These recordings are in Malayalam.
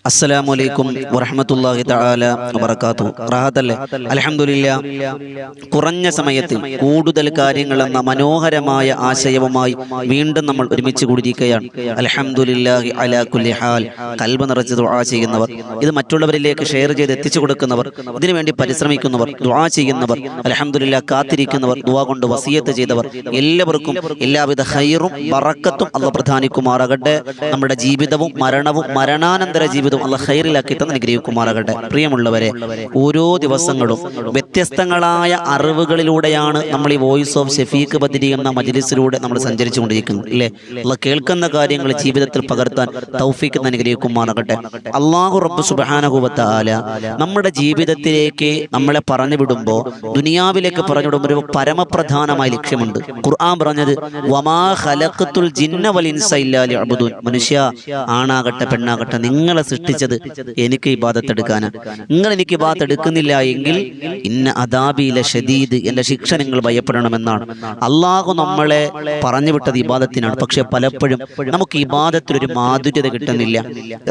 അസ്സലാമലൈക്കും വറഹ്മത്തുള്ളാഹി തആല വബറകാതുഹു. റാഹത്തല്ലേ? അൽഹംദുലില്ലാ. കുറഞ്ഞ സമയത്തിൽ കൂടുതൽ കാര്യങ്ങൾ എന്ന മനോഹരമായ ആശയവുമായി വീണ്ടും നമ്മൾ ഒരുമിച്ച് കൂടിയിരിക്കുകയാണ്. അൽഹംദുലില്ലാഹി അലാ കുല്ലി ഹാൽ. കൽബ് നിറച്ച് ദുആ ചെയ്യുന്നവർ, ഇത് മറ്റുള്ളവരിലേക്ക് ഷെയർ ചെയ്ത് എത്തിച്ചു കൊടുക്കുന്നവർ, ഇതിനുവേണ്ടി പരിശ്രമിക്കുന്നവർ, ദുആ ചെയ്യുന്നവർ, അൽഹംദുലില്ലാ കാത്തിരിക്കുന്നവർ, ദുആ കൊണ്ട് വസിയത്ത് ചെയ്തവർ, എല്ലാവർക്കും എല്ലാവിധ ഖൈറും ബറക്കത്തും അല്ലാഹു പ്രദാനിക്കുമാറാകട്ടെ. നമ്മുടെ ജീവിതവും മരണവും മരണാനന്തര ജീവിതവും അല്ലാഹു ഖൈറിലാക്കി തന്ന് അനുഗ്രഹിക്കുമാറാകട്ടെ. പ്രിയമുള്ളവരെ, ഓരോ ദിവസങ്ങളും വ്യത്യസ്തങ്ങളായ അറിവുകളിലൂടെയാണ് നമ്മൾ ഈ വോയിസ് ഓഫ് ഷഫീഖ് ബദരി എന്ന മജ്ലിസിലൂടെ നമ്മൾ സഞ്ചരിച്ചു കൊണ്ടിരിക്കുന്നത്, ഇല്ലേ? അല്ലാഹു കേൾക്കുന്ന കാര്യങ്ങൾ ജീവിതത്തിൽ പകർത്താൻ തൗഫീഖ് തന്ന് അനുഗ്രഹിക്കുമാറാകട്ടെ. അല്ലാഹു റബ്ബ് സുബ്ഹാനഹു വ തആല നമ്മുടെ ജീവിതത്തിലേക്ക് നമ്മളെ പറഞ്ഞു വിടുമ്പോൾ, ദുനിയാവിലേക്ക് പറഞ്ഞു വിടുമ്പോൾ ഒരു പരമപ്രധാനമായ ലക്ഷ്യമുണ്ട്. ഖുർആൻ പറഞ്ഞത് വമാ ഖലഖത്തുൽ ജിന്ന വൽ ഇൻസ ഇല്ലാ ലിയഅ്ബുദൂൻ. മനുഷ്യ, ആണാകട്ടെ പെണ്ണാകട്ടെ, നിങ്ങളെ സൃഷ്ടിച്ചത് എനിക്ക് ഇബാദത്ത് എടുക്കാനാണ്. നിങ്ങൾ എനിക്ക് ഇബാദത്ത് എടുക്കുന്നില്ല എങ്കിൽ ഇന്ന അദാബി ലശദീദ്, എന്റെ ശിക്ഷ നിങ്ങൾ ഭയപ്പെടണമെന്നാണ്. അള്ളാഹു നമ്മളെ പറഞ്ഞു വിട്ടത് ഇബാദത്തിനാണ്. പക്ഷെ പലപ്പോഴും നമുക്ക് ഇബാദത്തിലൊരു മാധുര്യത കിട്ടുന്നില്ല.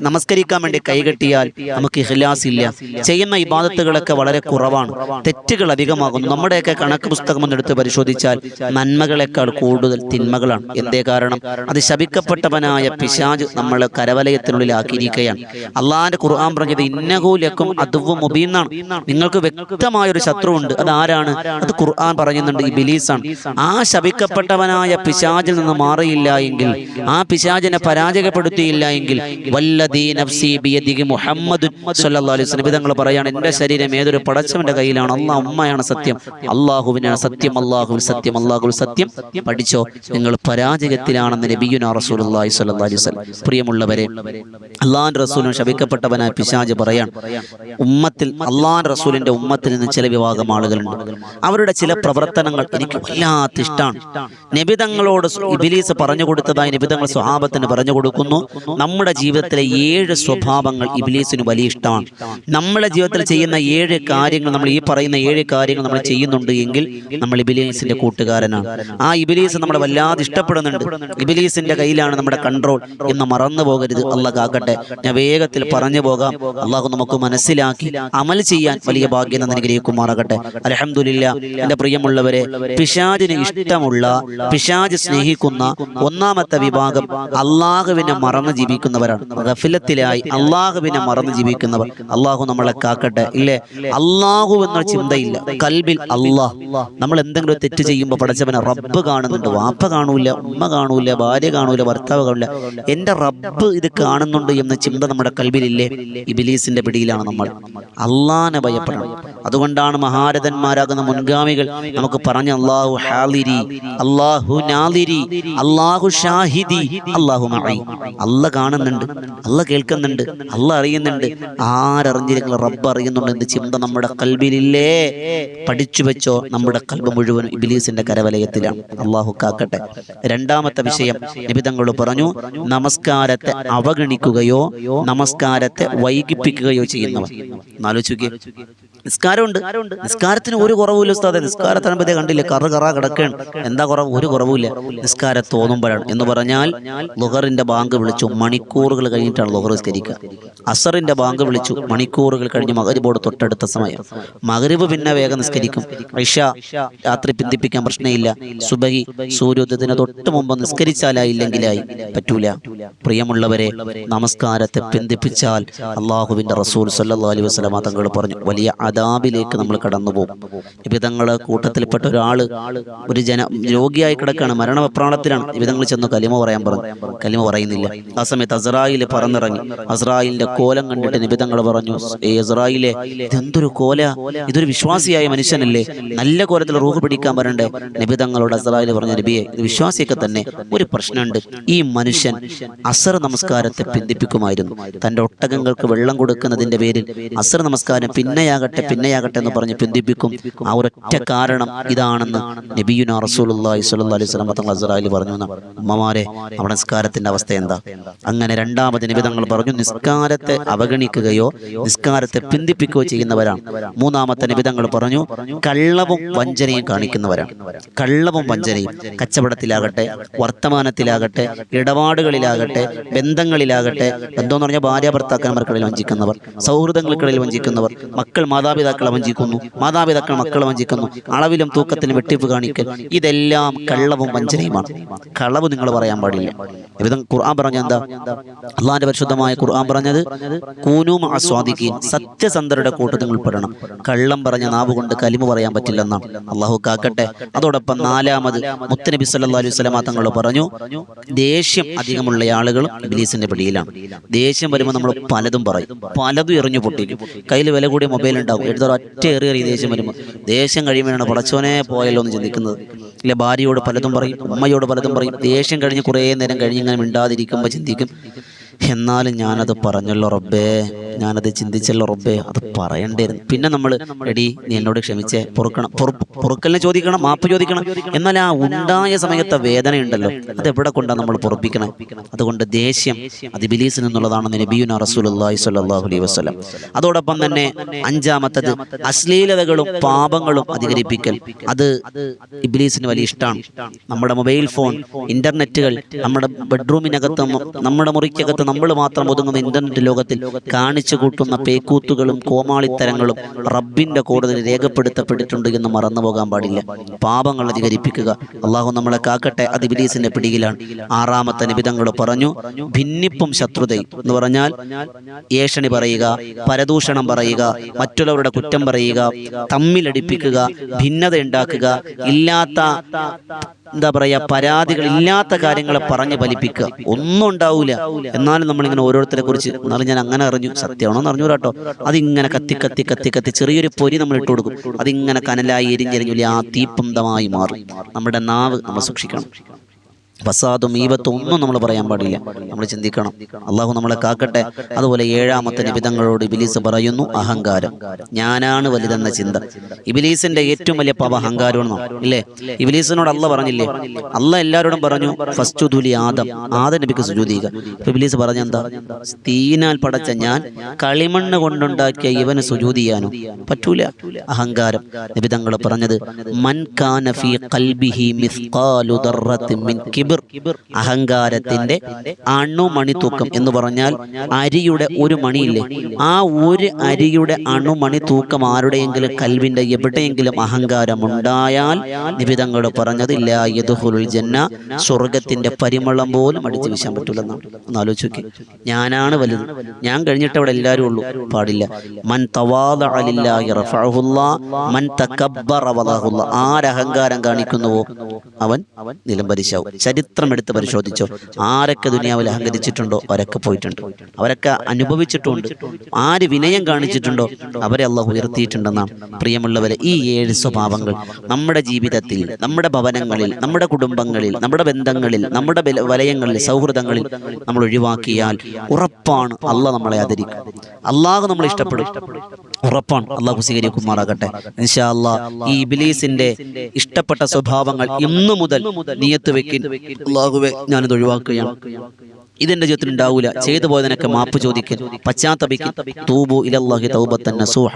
നമസ്കരിക്കാൻ വേണ്ടി കൈകെട്ടിയാൽ നമുക്ക് ഇഖ്ലാസ് ഇല്ല. ചെയ്യുന്ന ഇബാദത്തുകളൊക്കെ വളരെ കുറവാണ്, തെറ്റുകൾ അധികമാകുന്നു. നമ്മുടെയൊക്കെ കണക്ക് പുസ്തകം ഒന്നെടുത്ത് പരിശോധിച്ചാൽ നന്മകളെക്കാൾ കൂടുതൽ തിന്മകളാണ്. എന്തേ കാരണം? അത് ശപിക്കപ്പെട്ടവനായ പിശാച് നമ്മളെ കരവലയത്തിനുള്ളിലാക്കിയിരിക്കുകയാണ്. അള്ളാഹിന്റെ ഖുർആൻ പറഞ്ഞത് ഇന്നഹു ലക്കും അദുവ്വു മുബീൻ എന്നാണ്. നിങ്ങൾക്ക് വ്യക്തമായൊരു ശത്രുവുണ്ട്. അത് ആരാണ്? അത് ഖുർആൻ പറയുന്നുണ്ട്, ഇബ്ലീസാണ്. ആ ശപിക്കപ്പെട്ടവനായ പിശാചിൽ നിന്ന് മാറിയില്ല എങ്കിൽ, ആ പിശാചിനെ പരാജയപ്പെടുത്തിയില്ല എങ്കിൽ, വല്ലദീ നഫ്സി ബിയദിഹി മുഹമ്മദ് സ്വല്ലല്ലാഹു അലൈഹി വസല്ലം തങ്ങൾ പറയാണ്, എൻ്റെ ശരീരം ഏതൊരു പടച്ചവന്റെ കയ്യിലാണ്. അല്ലാഹ് ഉമ്മയാണ് സത്യം, അല്ലാഹുവിനാണ് സത്യം, അല്ലാഹുവിൽ സത്യം, അല്ലാഹുവിൽ സത്യം. പഠിച്ചോ, നിങ്ങൾ പരാജയത്തിലാണെന്ന് നബിയുനാ റസൂലുള്ളാഹി സ്വല്ലല്ലാഹു അലൈഹി വസല്ലം. പ്രിയമുള്ളവരെ, അള്ളാഹുവിന്റെ റസൂലിന് ശപിക്കപ്പെട്ടവനായ പിശാച് പറയാൻ, ഉമ്മത്തിൽ അള്ളാഹുവിന്റെ റസൂലിന്റെ ഉമ്മത്തിൽ നിന്ന് ചില വിഭാഗം ആളുകളുണ്ട്, അവരുടെ ചില പ്രവർത്തനങ്ങൾ എനിക്ക് വല്ലാത്ത ഇഷ്ടമാണ്. നബി തങ്ങളോട് ഇബ്ലീസ് പറഞ്ഞു കൊടുത്തതായി നബി തങ്ങൾ സ്വഹാബത്തിന് പറഞ്ഞു കൊടുക്കുന്നു. നമ്മുടെ ജീവിതത്തിലെ 7 സ്വഭാവങ്ങൾ ഇബ്ലീസിന് വലിയ ഇഷ്ടമാണ്. നമ്മുടെ ജീവിതത്തിൽ ചെയ്യുന്ന 7 കാര്യങ്ങൾ, നമ്മൾ ഈ പറയുന്ന 7 കാര്യങ്ങൾ നമ്മൾ ചെയ്യുന്നുണ്ട് എങ്കിൽ നമ്മൾ ഇബ്ലീസിന്റെ കൂട്ടുകാരനാണ്. ആ ഇബ്ലീസ് നമ്മളെ വല്ലാതെ ഇഷ്ടപ്പെടുന്നുണ്ട്. ഇബ്ലീസിന്റെ കയ്യിലാണ് നമ്മുടെ കൺട്രോൾ എന്ന് മറന്നു പോകരുത്. അല്ലാഹ് കാക്കട്ടെ. ഞാൻ വേഗത്തിൽ പറഞ്ഞു പോകാം. അള്ളാഹു നമുക്ക് മനസ്സിലാക്കി അമൽ ചെയ്യാൻ വലിയ ഭാഗ്യം അനുഗ്രഹിക്കുമാറാകട്ടെ. അൽഹംദുലില്ലാ. എൻ്റെ പ്രിയമുള്ളവരെ, പിശാചിന് ഇഷ്ടമുള്ള, പിശാച് സ്നേഹിക്കുന്ന ഒന്നാമത്തെ വിഭാഗം അള്ളാഹുവിനെ മറന്ന് ജീവിക്കുന്നവരാണ്. ഗഫലത്തിലായി അള്ളാഹുവിനെ മറന്ന് ജീവിക്കുന്നവർ. അള്ളാഹു നമ്മളെ കാക്കട്ടെ, ഇല്ലേ? അള്ളാഹു എന്നൊരു ചിന്തയില്ല കൽബിൽ. അള്ളാഹ്, നമ്മൾ എന്തെങ്കിലും തെറ്റ് ചെയ്യുമ്പോൾ പടച്ചവനെ റബ്ബ് കാണുന്നുണ്ട്. വാപ്പ കാണൂല, ഉമ്മ കാണൂല, ഭാര്യ കാണൂല, ഭർത്താവ് കാണൂല, എൻ്റെ റബ്ബ് ഇത് കാണുന്നുണ്ട് എന്ന ചിന്ത നമ്മുടെ കൽബിലില്ലേ? ഇബ്ലീസിന്റെ പിടിയിലാണ് നമ്മൾ. അള്ളാഹനെ ഭയപ്പെടണം. അതുകൊണ്ടാണ് മഹാരഥന്മാരാകുന്ന മുൻഗാമികൾ നമുക്ക് പറഞ്ഞ അല്ലാഹു ഹാലിരി, അല്ലാഹു നാലിരി, അല്ലാഹു ഷാഹിദി, അല്ലാഹു മഈ. അല്ലാഹ് കാണുന്നുണ്ട്, അല്ലാഹ് കേൾക്കുന്നുണ്ട്, അല്ലാഹ് അറിയുന്നുണ്ട്. ആരറിഞ്ഞില്ലെങ്കിൽ റബ്ബ് അറിയുന്നുണ്ട് എന്ന് ചിന്ത നമ്മുടെ കൽബിലില്ലേ? പഠിച്ചു വെച്ചോ, നമ്മുടെ കൽബ് മുഴുവൻ ഇബ്ലീസിന്റെ കരവലയത്തിലാണ്. അല്ലാഹു കാക്കട്ടെ. രണ്ടാമത്തെ വിഷയം നബി തങ്ങൾ പറഞ്ഞു, നമസ്കാരത്തെ അവഗണിക്കുകയോ നമസ്കാരത്തെ വൈകിപ്പിക്കുകയോ ചെയ്യുന്നവർ. ആലോചിക്കുക, നിസ്കാരമുണ്ട്, നിസ്കാരത്തിന് ഒരു കുറവുമില്ല ഉസ്താദെ. നിസ്കാരത്തിനെ കണ്ടില്ല, കറ കിടക്കുകയാണ്. എന്താ കുറവ്? ഒരു കുറവുമില്ല. നിസ്കാരം തോന്നുമ്പോഴാണ്. എന്ന് പറഞ്ഞാൽ ളുഹറിന്റെ ബാങ്ക് വിളിച്ചു, മണിക്കൂറുകൾ കഴിഞ്ഞിട്ടാണ് ളുഹർ നിസ്കരിക്കുക. അസറിന്റെ ബാങ്ക് വിളിച്ചു, മണിക്കൂറുകൾ കഴിഞ്ഞ് മഗ്രിബോട് തൊട്ടടുത്ത സമയം. മഗ്രിബ് പിന്നെ വേഗം നിസ്കരിക്കും. ഇശ രാത്രി പിന്തിപ്പിക്കാൻ പ്രശ്നമില്ല. സുബഹി സൂര്യോദയത്തിന് തൊട്ട് മുമ്പ് നിസ്കരിച്ചാലായി, ഇല്ലെങ്കിലായി. പറ്റൂല. പ്രിയമുള്ളവരെ, നമസ്കാരത്തെ പിന്തിപ്പിച്ചാൽ അള്ളാഹുവിന്റെ റസൂൽ സല്ലല്ലാഹു അലൈഹി വസല്ലം തങ്ങൾ പറഞ്ഞു, വലിയ അദാബിലേക്ക് നമ്മൾ കടന്നു പോകും. നബി തങ്ങളുടെ കൂട്ടത്തിൽപ്പെട്ട ഒരാള്, ഒരു രോഗിയായി കിടക്കാണ്, മരണവെപ്രാളത്തിലാണ്. നബി തങ്ങൾ ചെന്ന് കലിമ പറയാൻ പറഞ്ഞു. കലിമ പറയുന്നില്ല. ആ സമയത്ത് അസ്രായിൽ പറന്നിറങ്ങി. അസ്രായിലിന്റെ കോലം കണ്ടിട്ട് നബി തങ്ങൾ പറഞ്ഞു, അസ്രായിലെ, ഇതെന്തൊരു കോല, ഇതൊരു വിശ്വാസിയായ മനുഷ്യനല്ലേ, നല്ല കോലത്തിൽ റൂഹ് പിടിക്കാൻ വരണ്ടേ? നബി തങ്ങളോട് അസ്രായിൽ പറഞ്ഞു, നബിയെ, ഇത് വിശ്വാസിയൊക്കെ തന്നെ, ഒരു പ്രശ്നമുണ്ട്. ഈ മനുഷ്യൻ അസർ നമസ്കാരത്തെ പിന്തിപ്പിക്കുമായിരുന്നു. തന്റെ ഒട്ടകങ്ങൾക്ക് വെള്ളം കൊടുക്കുന്നതിന്റെ പേരിൽ അസർ നമസ്കാരം പിന്നെയാകട്ടെ പിന്നെയാകട്ടെ എന്ന് പറഞ്ഞ് പിന്തിപ്പിക്കും. ആ ഒരൊറ്റ കാരണം ഇതാണെന്ന് നബിയുനാ റസൂലുള്ളാഹി സ്വല്ലല്ലാഹു അലൈഹി വസല്ലം തങ്ങൾ അസ്റായിൽ പറഞ്ഞു. ഉമ്മമാരെ, നമ്മുടെ നിസ്കാരത്തിന്റെ അവസ്ഥ എന്താ? അങ്ങനെ രണ്ടാമത് നബി തങ്ങൾ പറഞ്ഞു, നിസ്കാരത്തെ അവഗണിക്കുകയോ നിസ്കാരത്തെ പിന്തിപ്പിക്കുകയോ ചെയ്യുന്നവരാണ്. മൂന്നാമത്തെ നബി തങ്ങൾ പറഞ്ഞു, കള്ളവും വഞ്ചനയും കാണിക്കുന്നവരാണ്. കള്ളവും വഞ്ചനയും കച്ചവടത്തിലാകട്ടെ, വർത്തമാനത്തിലാകട്ടെ, ഇടപാടുകളിലാകട്ടെ, ബന്ധങ്ങളിലാകട്ടെ. ബന്ധം എന്ന് പറഞ്ഞാൽ ഭാര്യ ഭർത്താക്കന്മാർക്കിടയിൽ വഞ്ചിക്കുന്നവർ, സൗഹൃദങ്ങൾക്കിടയിൽ വഞ്ചിക്കുന്നവർ, മക്കൾ മാതാപിതാക്കളെ വഞ്ചിക്കുന്നു, മാതാപിതാക്കൾ മക്കളെ വഞ്ചിക്കുന്നു, അളവിലും തൂക്കത്തിലും വെട്ടിപ്പ് കാണിക്കൽ, ഇതെല്ലാം കള്ളവും വഞ്ചനയുമാണ്. കളവ് നിങ്ങൾ പറയാൻ പാടില്ല. ഇവിധം ഖുർആൻ പറഞ്ഞ എന്താ? അള്ളാഹിന്റെ പരിശുദ്ധമായ ഖുർആൻ പറഞ്ഞത്, കൂനൂ മഅ സ്വാദിഖീൻ, സത്യസന്ധരുടെ കൂട്ടത്തിൽ ഉൾപ്പെടണം. കള്ളം പറഞ്ഞ നാവ് കൊണ്ട് കലിമ പറയാൻ പറ്റില്ലെന്നാണ്. അള്ളാഹു കാക്കട്ടെ. അതോടൊപ്പം നാലാമത് മുത്തുനബി സല്ലല്ലാഹു അലൈഹി വസല്ലം തങ്ങൾ പറഞ്ഞു, ദേഷ്യം അധികമുള്ള ആളുകളും ഇബ്ലീസിന്റെ പിടിയിലാണ്. ദേഷ്യം വരുമ്പോൾ നമ്മൾ പലതും പറയും, പലതും എറിഞ്ഞു പൊട്ടിക്കും. കയ്യിൽ വില കൂടിയ മൊബൈൽ ഉണ്ടാവും, എടുത്ത ഒറ്റ എറി ദേഷ്യം വരുമ്പോൾ. ദേഷ്യം കഴിയുമ്പോഴാണ് പടച്ചോനെ പോയല്ലോ എന്ന് ചിന്തിക്കുന്നത്. ഇല്ല, ഭാര്യയോട് പലതും പറയും, ഉമ്മയോട് പലതും പറയും. ദേഷ്യം കഴിഞ്ഞ് കുറേ നേരം കഴിഞ്ഞ് ഇങ്ങനെ മിണ്ടാതിരിക്കുമ്പോൾ ചിന്തിക്കും, എന്നാലും ഞാനത് പറഞ്ഞല്ലോ റബ്ബേ, ഞാനത് ചിന്തിച്ചല്ലോ റബ്ബേ, അത് പറയണ്ടായിരുന്നു. പിന്നെ നമ്മൾ എടി നീ എന്നോട് ക്ഷമിച്ചേ, പൊറുക്കലിനെ ചോദിക്കണം, മാപ്പ് ചോദിക്കണം. എന്നാൽ ആ ഉണ്ടായ സമയത്തെ വേദനയുണ്ടല്ലോ, അതെവിടെ കൊണ്ടാണ് നമ്മൾ പൊറുപ്പിക്കണം? അതുകൊണ്ട് ദേഷ്യം അത് ഇബ്ലീസിൽ നിന്നുള്ളതാണെന്ന് നബിയുനാ റസൂലുള്ളാഹി സ്വല്ലല്ലാഹു അലൈഹി വസല്ലം. അതോടൊപ്പം തന്നെ അഞ്ചാമത്തത് അശ്ലീലതകളും പാപങ്ങളും അധികരിപ്പിക്കൽ. അത് ഇബ്ലീസിന് വലിയ ഇഷ്ടമാണ്. നമ്മുടെ മൊബൈൽ ഫോൺ, ഇന്റർനെറ്റുകൾ, നമ്മുടെ ബെഡ്റൂമിനകത്ത്, നമ്മുടെ മുറിക്കകത്ത് നമ്മൾ മാത്രം ഒതുങ്ങുന്ന ഇന്റർനെറ്റ് ലോകത്തിൽ കാണിച്ചു കൂട്ടുന്ന പേക്കൂത്തുകളും കോമാളിത്തരങ്ങളും റബ്ബിന്റെ കോടതിയിൽ രേഖപ്പെടുത്തപ്പെട്ടിട്ടുണ്ട് എന്ന് മറന്നു പോകാൻ പാടില്ല. പാപങ്ങൾ അധികരിപ്പിക്കുക. അള്ളാഹു നമ്മളെ കാക്കട്ടെ, അത് ഇബ്ലീസിന്റെ പിടിയിലാണ്. ആറാമത്തെ നബി തങ്ങൾ പറഞ്ഞു, ഭിന്നിപ്പും ശത്രുതയും എന്ന് പറഞ്ഞാൽ ഏഷണി പറയുക, പരദൂഷണം പറയുക, മറ്റുള്ളവരുടെ കുറ്റം പറയുക, തമ്മിലടിപ്പിക്കുക, ഭിന്നത ഉണ്ടാക്കുക, ഇല്ലാത്ത എന്താ പറയാ പരാതികൾ, ഇല്ലാത്ത കാര്യങ്ങളെ പറഞ്ഞ് ഫലിപ്പിക്കുക. ഒന്നും ഉണ്ടാവൂല, എന്നാലും നമ്മളിങ്ങനെ ഓരോരുത്തരെ കുറിച്ച്, എന്നാലും ഞാൻ അങ്ങനെ അറിഞ്ഞു, സത്യമാണോ എന്ന് അറിഞ്ഞു കേട്ടോ, അതിങ്ങനെ കത്തി കത്തി കത്തി കത്തി ചെറിയൊരു പൊരി നമ്മൾ ഇട്ട് കൊടുക്കും. അതിങ്ങനെ കനലായി എരിഞ്ഞെരിഞ്ഞില്ല ആ തീപ്പന്തമായി മാറും. നമ്മുടെ നാവ് നമ്മൾ സൂക്ഷിക്കണം. ഫസാദും ഈബത്തും ഒന്നും നമ്മൾ പറയാൻ പാടില്ല, നമ്മൾ ചിന്തിക്കണം. അള്ളാഹു നമ്മളെ കാക്കട്ടെ. അതുപോലെ ഏഴാമത്തെ നബി തങ്ങളോട് ഇബ്ലീസ് പറയുന്നു, അഹങ്കാരം. ഞാനാണ് വലുതെന്ന ചിന്ത. ഇബ്ലീസിന്റെ ഏറ്റവും വലിയ പാപം അഹങ്കാരമാണോ? ഇല്ലേ? ഇബ്ലീസിനോട് അള്ളാഹ് പറഞ്ഞില്ലേ, അള്ളാഹ് എല്ലാവരോടും പറഞ്ഞു, ഫസ്ജുദു ലി ആദം, ആദം നബിക്ക് സുജൂദ് ചെയ്യുക. ഇബ്ലീസ് പറഞ്ഞെന്താ? തീനാൽ പടച്ച ഞാൻ കളിമണ്ണ് കൊണ്ടുണ്ടാക്കിയ ഇവന് സുജൂദ് ചെയ്യാനോ പറ്റൂല. അഹങ്കാരം. നബി തങ്ങൾ പറഞ്ഞത്, മൻ കാന ഫീ ഖൽബിഹി മിസ്ഖാലു ദർറത്തിൻ മിൻ കിബ്ർ, അഹങ്കാരത്തിന്റെ അണുമണി തൂക്കം എന്ന് പറഞ്ഞാൽ അരിയുടെ ഒരു മണിയില്ലേ, ആ ഒരു അരിയുടെ അണുമണി തൂക്കം ആരുടെയെങ്കിലും കൽവിന്റെ എവിടെയെങ്കിലും അഹങ്കാരം ഉണ്ടായാൽ നബി തങ്ങൾ പറഞ്ഞത്, ലാ യദ്ഖുലുൽ ജന്ന, സ്വർഗത്തിന്റെ പരിമളം പോലും അടിച്ചു വീശാൻ പറ്റൂലെന്നാണ്. ഒന്ന് ആലോചിച്ച് നോക്കി. ഞാനാണ് വലുത്, ഞാൻ കഴിഞ്ഞിട്ട് അവിടെ എല്ലാവരും ഉള്ളൂ, പാടില്ല. മൻ തവാദഅ ലില്ലാഹി റഫഅഹുല്ലാഹ്, മൻ തകബ്ബറ വദഅഹുല്ലാഹ്. ആരഹങ്കാരം കാണിക്കുന്നുവോ അവൻ നിലംപരിശാവും. ചരിത്രം എടുത്ത് പരിശോധിച്ചോ, ആരൊക്കെ ദുനിയാവിൽ അഹങ്കരിച്ചിട്ടുണ്ടോ അവരൊക്കെ പോയിട്ടുണ്ട്, അവരൊക്കെ അനുഭവിച്ചിട്ടുണ്ട്. ആര് വിനയം കാണിച്ചിട്ടുണ്ടോ അവരെ അള്ളാഹു ഉയർത്തിയിട്ടുണ്ടെന്നാണ്. പ്രിയമുള്ളവരെ, ഈ 7 സ്വഭാവങ്ങൾ നമ്മുടെ ജീവിതത്തിൽ, നമ്മുടെ ഭവനങ്ങളിൽ, നമ്മുടെ കുടുംബങ്ങളിൽ, നമ്മുടെ ബന്ധങ്ങളിൽ, നമ്മുടെ വലയങ്ങളിൽ, സൗഹൃദങ്ങളിൽ നമ്മൾ ഒഴിവാക്കിയാൽ ഉറപ്പാണ് അള്ളാഹ് നമ്മളെ ആദരിക്കും, അള്ളാഹു നമ്മളെ ഇഷ്ടപ്പെടും, ഉറപ്പാണ്. അള്ളാഹു സ്വീകരിക്കുമാറാകട്ടെ. ഇൻഷാ അല്ലാഹ് ഈ ഇബ്ലീസിന്റെ ഇഷ്ടപ്പെട്ട സ്വഭാവങ്ങൾ ഇന്നു മുതൽ നിയത്ത് വെക്കിൻ, അല്ലാഹുവേ ഞാനിത് ഒഴിവാക്കുകയാണ്, ഇതെന്റെ ജീവിതത്തിൽ ഉണ്ടാവൂല, ചെയ്തു പോയതിനൊക്കെ മാപ്പ് ചോദിക്കൻ, പശ്ചാത്തപിക്കൻ. തൂബു ഇലല്ലാഹി തൗബത്തൻ നസൂഹ,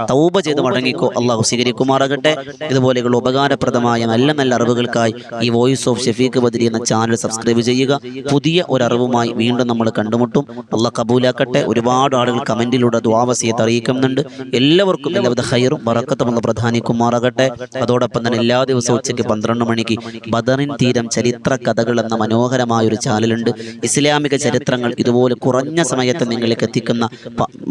തൗബ ചെയ്ത് മടങ്ങിക്കോ, അള്ളാഹു സ്വീകരിക്കുമാറാകട്ടെ. ഇതുപോലെയുള്ള ഉപകാരപ്രദമായ നല്ല നല്ല അറിവുകൾക്കായി ഈ വോയിസ് ഓഫ് ഷഫീഖ് ബദരി എന്ന ചാനൽ സബ്സ്ക്രൈബ് ചെയ്യുക. പുതിയ ഒരു അറിവുമായി വീണ്ടും നമ്മൾ കണ്ടുമുട്ടും. അള്ളാഹ് കബൂലാക്കട്ടെ. ഒരുപാട് ആളുകൾ കമന്റിലൂടെ ദുആ വസിയത്ത് അറിയിക്കുന്നുണ്ട്. എല്ലാവർക്കും എല്ലാവിധ ഖൈറും ബറക്കത്തും അല്ലാഹ് പ്രധാനിക്കുമാറാകട്ടെ. അതോടൊപ്പം തന്നെ എല്ലാ ദിവസവും ഉച്ചയ്ക്ക് 12 മണിക്ക് ബദറിൻ തീരം ചരിത്ര കഥകൾ എന്ന മനോഹരമായ ഒരു ചാനലുണ്ട്. ഇസ്ലാമിക ചരിത്രങ്ങൾ ഇതുപോലെ കുറഞ്ഞ സമയത്ത് നിങ്ങളിലേക്ക് എത്തിക്കുന്ന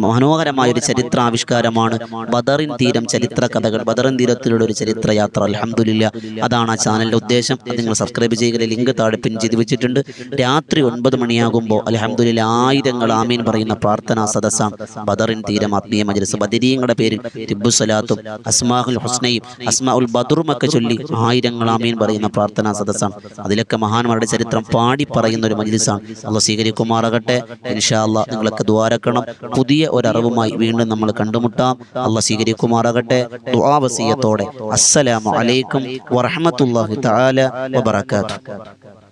മനോഹരമായൊരു ചരിത്രാവിഷ്കാരമാണ് ബദറിൻ തീരം ചരിത്ര കഥകൾ. ബദറിൻ തീരത്തിലുള്ള ഒരു ചരിത്ര യാത്ര. അൽഹംദുലില്ലാ, അതാണ് ആ ചാനലിന്റെ ഉദ്ദേശം. നിങ്ങൾ സബ്സ്ക്രൈബ് ചെയ്യുക. ലിങ്ക് താഴെ പിൻ ചെയ്ത് വെച്ചിട്ടുണ്ട്. രാത്രി 9 മണിയാകുമ്പോൾ അൽഹംദുലില്ലാ ആയിരങ്ങൾ ആമീൻ പറയുന്ന പ്രാർത്ഥനാ സദസ്സാണ് ബദറിൻ തീരം ആത്മീയ മജ്‌ലിസ്. ബദരീങ്ങളുടെ പേരിൽ തിബ്ബുസലാത്തും അസ്മാഉൽ ഹുസ്നയും അസ്മാഉൽ ബദറും ഒക്കെ ചൊല്ലി ആയിരങ്ങൾ ആമീൻ പറയുന്ന പ്രാർത്ഥനാ സദസ്സാണ്. അതിലൊക്കെ മഹാന്മാരുടെ ചരിത്രം പാടി പറയുന്ന ഒരു മജ്‌ലിസാണ്. അള്ളാഹ് സ്വീകരിക്കുമാറാകട്ടെ. ഇൻഷാ അല്ലാഹ് നിങ്ങളൊക്കെ ദ്വാരക്കണം. പുതിയ ഒരറിവുമായി വീണ്ടും നമ്മൾ കണ്ടുമുട്ടാം. അള്ളാഹ് സ്വീകരിക്കുമാറാകട്ടെ. ദുആ വസിയത്തോടെ അസ്സലാമു അലൈക്കും വറഹ്മത്തുള്ളാഹി തആല വബറകാതുഹു.